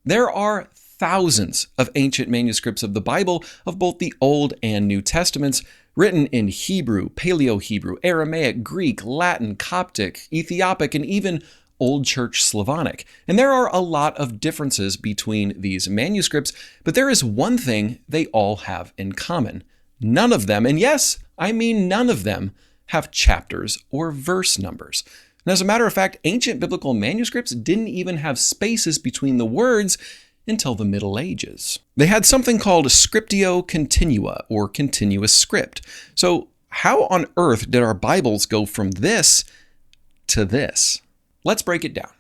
There are thousands of ancient manuscripts of the Bible of both the Old and New Testaments, written in Hebrew, Paleo-Hebrew, Aramaic, Greek, Latin, Coptic, Ethiopic, and even Old Church Slavonic. And there are a lot of differences between these manuscripts, but there is one thing they all have in common. None of them, and yes, I mean none of them, have chapters or verse numbers. And as a matter of fact, ancient biblical manuscripts didn't even have spaces between the words until the Middle Ages. They had something called scriptio continua, or continuous script. So how on earth did our Bibles go from this to this? Let's break it down.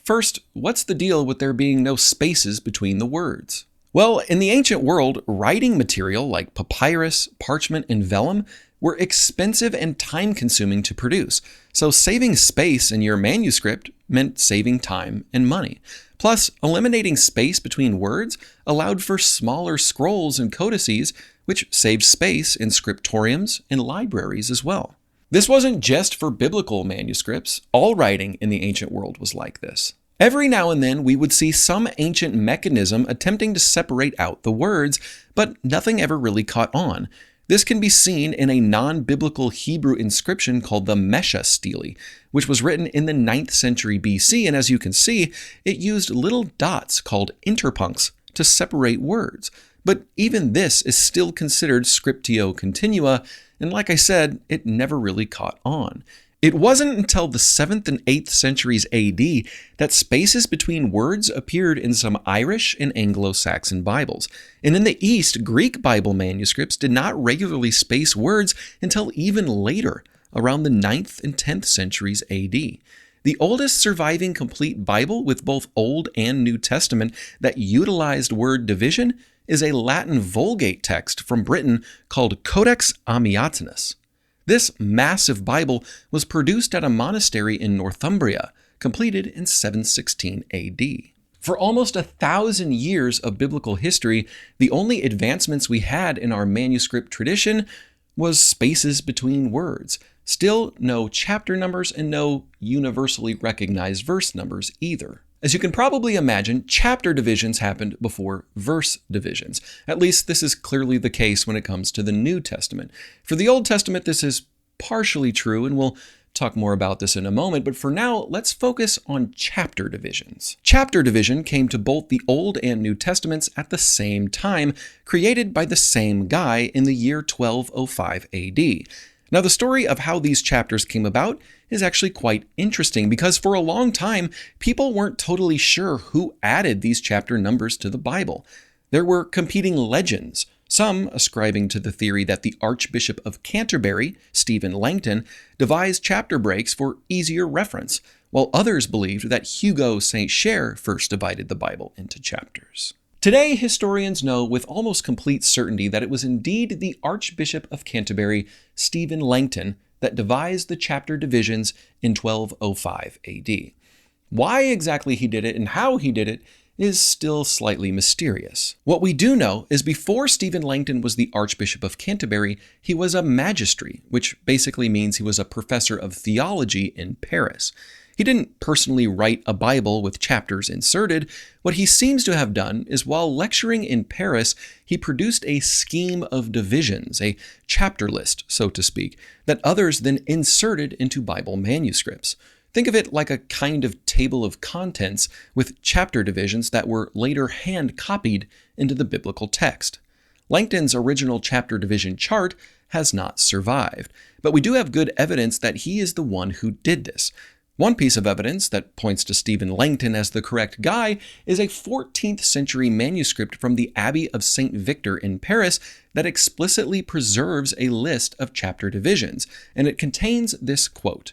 First, what's the deal with there being no spaces between the words? Well, in the ancient world, writing material like papyrus, parchment, and vellum were expensive and time-consuming to produce, so saving space in your manuscript meant saving time and money. Plus, eliminating space between words allowed for smaller scrolls and codices, which saved space in scriptoriums and libraries as well. This wasn't just for biblical manuscripts. All writing in the ancient world was like this. Every now and then, we would see some ancient mechanism attempting to separate out the words, but nothing ever really caught on. This can be seen in a non-biblical Hebrew inscription called the Mesha stele, which was written in the 9th century BC, and as you can see, it used little dots called interpuncts to separate words. But even this is still considered scriptio continua, and like I said, it never really caught on. It wasn't until the 7th and 8th centuries AD that spaces between words appeared in some Irish and Anglo-Saxon Bibles. And in the East, Greek Bible manuscripts did not regularly space words until even later, around the 9th and 10th centuries AD. The oldest surviving complete Bible with both Old and New Testament that utilized word division is a Latin Vulgate text from Britain called Codex Amiatinus. This massive Bible was produced at a monastery in Northumbria, completed in 716 AD. For almost 1,000 years of biblical history, the only advancements we had in our manuscript tradition was spaces between words. Still no chapter numbers and no universally recognized verse numbers either. As you can probably imagine, chapter divisions happened before verse divisions. At least this is clearly the case when it comes to the New Testament. For the Old Testament, this is partially true, and we'll talk more about this in a moment, but for now, let's focus on chapter divisions. Chapter division came to both the Old and New Testaments at the same time, created by the same guy in the year 1205 AD. Now, the story of how these chapters came about is actually quite interesting because for a long time, people weren't totally sure who added these chapter numbers to the Bible. There were competing legends, some ascribing to the theory that the Archbishop of Canterbury, Stephen Langton, devised chapter breaks for easier reference, while others believed that Hugo St. Cher first divided the Bible into chapters. Today, historians know with almost complete certainty that it was indeed the Archbishop of Canterbury, Stephen Langton, that devised the chapter divisions in 1205 AD. Why exactly he did it and how he did it is still slightly mysterious. What we do know is before Stephen Langton was the Archbishop of Canterbury, he was a magistri, which basically means he was a professor of theology in Paris. He didn't personally write a Bible with chapters inserted. What he seems to have done is while lecturing in Paris, he produced a scheme of divisions, a chapter list, so to speak, that others then inserted into Bible manuscripts. Think of it like a kind of table of contents with chapter divisions that were later hand-copied into the biblical text. Langton's original chapter division chart has not survived, but we do have good evidence that he is the one who did this. One piece of evidence that points to Stephen Langton as the correct guy is a 14th century manuscript from the Abbey of St. Victor in Paris that explicitly preserves a list of chapter divisions, and it contains this quote,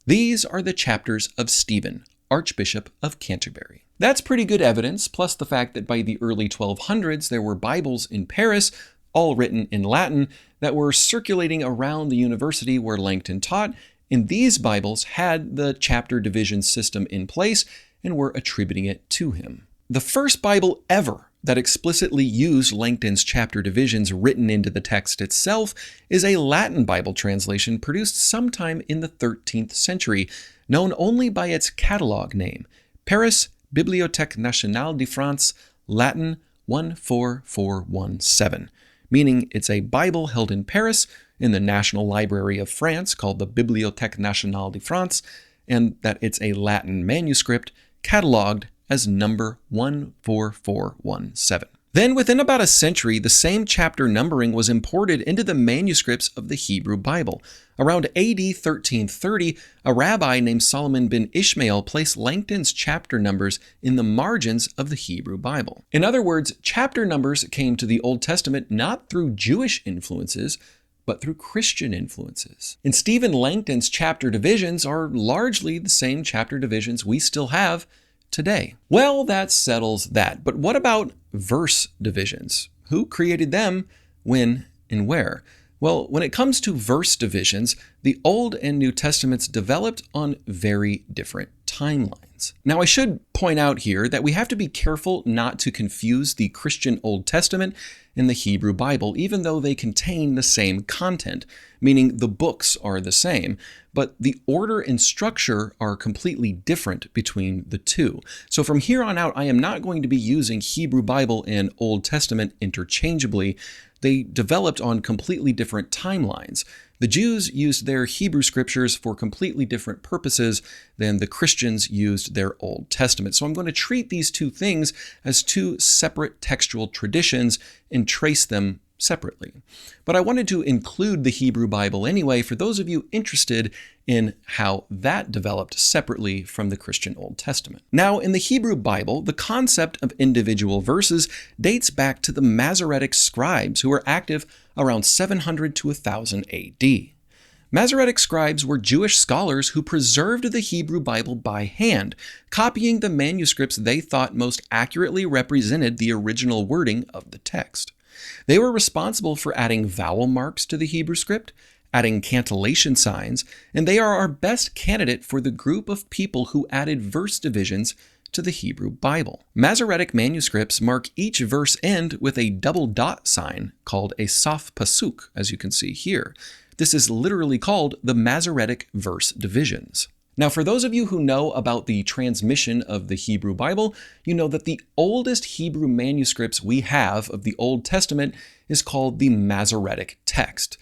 "These are the chapters of Stephen, Archbishop of Canterbury." That's pretty good evidence, plus the fact that by the early 1200s there were Bibles in Paris, all written in Latin, that were circulating around the university where Langton taught, and these Bibles had the chapter division system in place and were attributing it to him. The first Bible ever that explicitly used Langton's chapter divisions written into the text itself is a Latin Bible translation produced sometime in the 13th century, known only by its catalog name, Paris Bibliothèque Nationale de France, Latin 14417, meaning it's a Bible held in Paris in the National Library of France called the Bibliothèque Nationale de France, and that it's a Latin manuscript cataloged as number 14417. Then, within about a century, the same chapter numbering was imported into the manuscripts of the Hebrew Bible. Around AD 1330, a rabbi named Solomon ben Ishmael placed Langton's chapter numbers in the margins of the Hebrew Bible. In other words, chapter numbers came to the Old Testament not through Jewish influences, but through Christian influences. And Stephen Langton's chapter divisions are largely the same chapter divisions we still have today. Well, that settles that. But what about verse divisions? Who created them, when, and where? Well, when it comes to verse divisions, the Old and New Testaments developed on very different timelines. Now, I should point out here that we have to be careful not to confuse the Christian Old Testament and the Hebrew Bible, even though they contain the same content, meaning the books are the same, but the order and structure are completely different between the two. So from here on out, I am not going to be using Hebrew Bible and Old Testament interchangeably. They developed on completely different timelines. The Jews used their Hebrew scriptures for completely different purposes than the Christians used their Old Testament. So I'm going to treat these two things as two separate textual traditions and trace them separately. But I wanted to include the Hebrew Bible anyway for those of you interested in how that developed separately from the Christian Old Testament. Now, in the Hebrew Bible, the concept of individual verses dates back to the Masoretic scribes who were active around 700 to 1000 AD. Masoretic scribes were Jewish scholars who preserved the Hebrew Bible by hand, copying the manuscripts they thought most accurately represented the original wording of the text. They were responsible for adding vowel marks to the Hebrew script, adding cantillation signs, and they are our best candidate for the group of people who added verse divisions to the Hebrew Bible. Masoretic manuscripts mark each verse end with a double dot sign called a saf pasuk, as you can see here. This is literally called the Masoretic verse divisions. Now, for those of you who know about the transmission of the Hebrew Bible, you know that the oldest Hebrew manuscripts we have of the Old Testament is called the Masoretic text.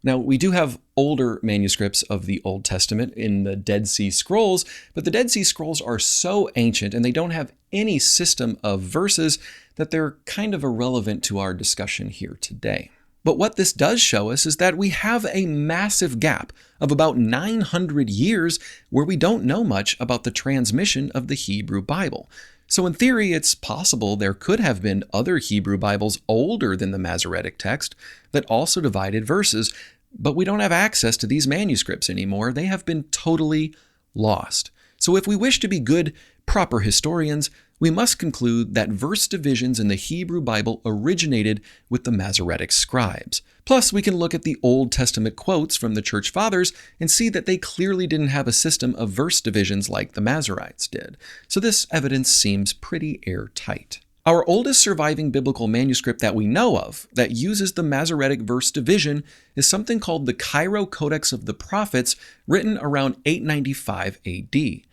Now, we do have older manuscripts of the Old Testament in the Dead Sea Scrolls, but the Dead Sea Scrolls are so ancient and they don't have any system of verses that they're kind of irrelevant to our discussion here today. But what this does show us is that we have a massive gap of about 900 years where we don't know much about the transmission of the Hebrew Bible. So in theory, it's possible there could have been other Hebrew Bibles older than the Masoretic text that also divided verses, but we don't have access to these manuscripts anymore. They have been totally lost. So if we wish to be good, proper historians, we must conclude that verse divisions in the Hebrew Bible originated with the Masoretic scribes. Plus, we can look at the Old Testament quotes from the Church Fathers and see that they clearly didn't have a system of verse divisions like the Masoretes did. So this evidence seems pretty airtight. Our oldest surviving biblical manuscript that we know of that uses the Masoretic verse division is something called the Cairo Codex of the Prophets, written around 895 AD.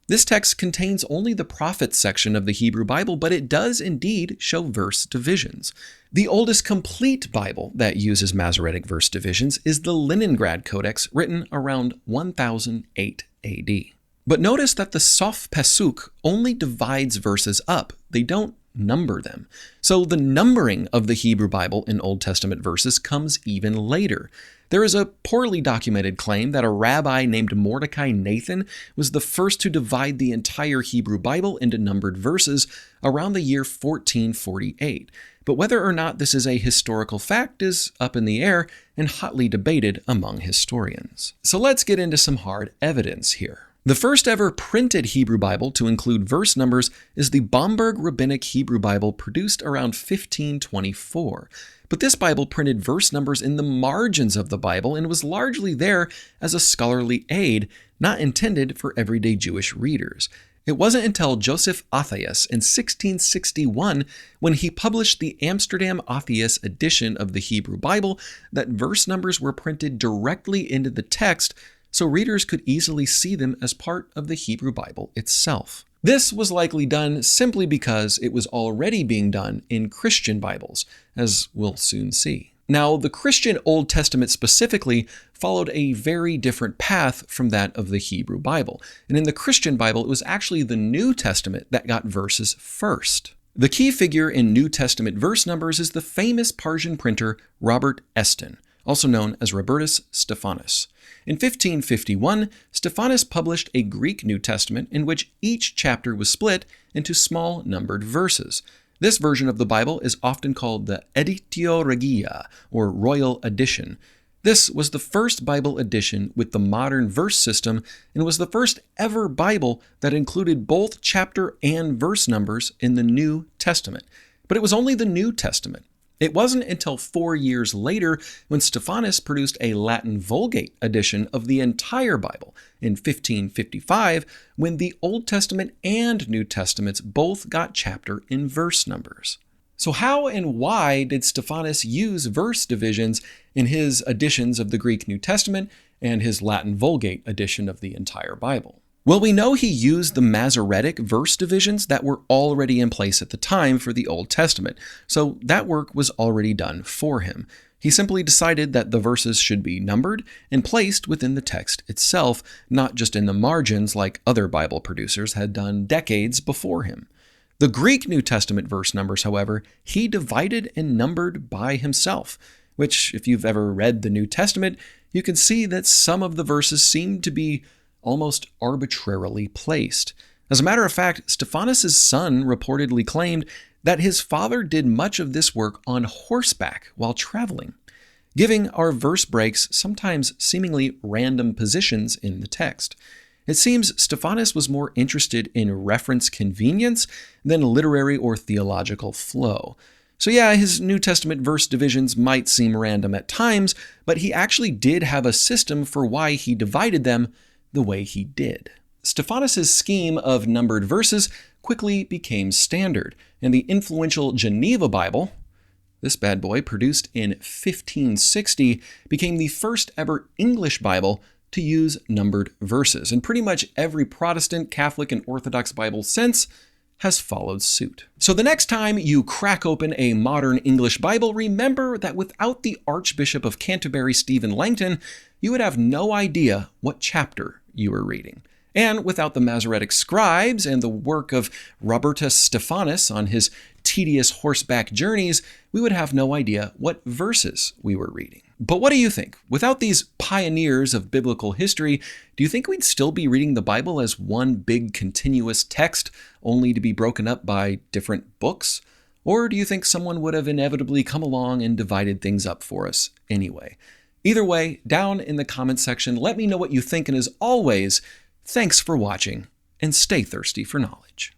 This text contains only the prophets section of the Hebrew Bible, but it does indeed show verse divisions. The oldest complete Bible that uses Masoretic verse divisions is the Leningrad Codex, written around 1008 AD. But notice that the Saf Pasuk only divides verses up. They don't number them. So the numbering of the Hebrew Bible in Old Testament verses comes even later. There is a poorly documented claim that a rabbi named Mordecai Nathan was the first to divide the entire Hebrew Bible into numbered verses around the year 1448. But whether or not this is a historical fact is up in the air and hotly debated among historians. So let's get into some hard evidence here. The first ever printed Hebrew Bible to include verse numbers is the Bomberg Rabbinic Hebrew Bible, produced around 1524. But this Bible printed verse numbers in the margins of the Bible and was largely there as a scholarly aid, not intended for everyday Jewish readers. It wasn't until Joseph Atheias in 1661, when he published the Amsterdam Atheias edition of the Hebrew Bible, that verse numbers were printed directly into the text so readers could easily see them as part of the Hebrew Bible itself. This was likely done simply because it was already being done in Christian Bibles, as we'll soon see. Now, the Christian Old Testament specifically followed a very different path from that of the Hebrew Bible. And in the Christian Bible, it was actually the New Testament that got verses first. The key figure in New Testament verse numbers is the famous Persian printer Robert Eston, also known as Robertus Stephanus. In 1551, Stephanus published a Greek New Testament in which each chapter was split into small numbered verses. This version of the Bible is often called the Editio Regia, or Royal Edition. This was the first Bible edition with the modern verse system and was the first ever Bible that included both chapter and verse numbers in the New Testament. But it was only the New Testament. It wasn't until 4 years later when Stephanus produced a Latin Vulgate edition of the entire Bible in 1555 when the Old Testament and New Testaments both got chapter and verse numbers. So how and why did Stephanus use verse divisions in his editions of the Greek New Testament and his Latin Vulgate edition of the entire Bible? Well, we know he used the Masoretic verse divisions that were already in place at the time for the Old Testament, so that work was already done for him. He simply decided that the verses should be numbered and placed within the text itself, not just in the margins like other Bible producers had done decades before him. The Greek New Testament verse numbers, however, he divided and numbered by himself, which, if you've ever read the New Testament, you can see that some of the verses seem to be almost arbitrarily placed. As a matter of fact, Stephanus' son reportedly claimed that his father did much of this work on horseback while traveling, giving our verse breaks sometimes seemingly random positions in the text. It seems Stephanus was more interested in reference convenience than literary or theological flow. So yeah, his New Testament verse divisions might seem random at times, but he actually did have a system for why he divided them the way he did. Stephanus' scheme of numbered verses quickly became standard, and the influential Geneva Bible, this bad boy produced in 1560, became the first ever English Bible to use numbered verses, and pretty much every Protestant, Catholic, and Orthodox Bible since has followed suit. So the next time you crack open a modern English Bible, remember that without the Archbishop of Canterbury, Stephen Langton, you would have no idea what chapter you were reading. And without the Masoretic scribes and the work of Robertus Stephanus on his tedious horseback journeys, we would have no idea what verses we were reading. But what do you think? Without these pioneers of biblical history, do you think we'd still be reading the Bible as one big continuous text, only to be broken up by different books? Or do you think someone would have inevitably come along and divided things up for us anyway? Either way, down in the comments section, let me know what you think, and as always, thanks for watching, and stay thirsty for knowledge.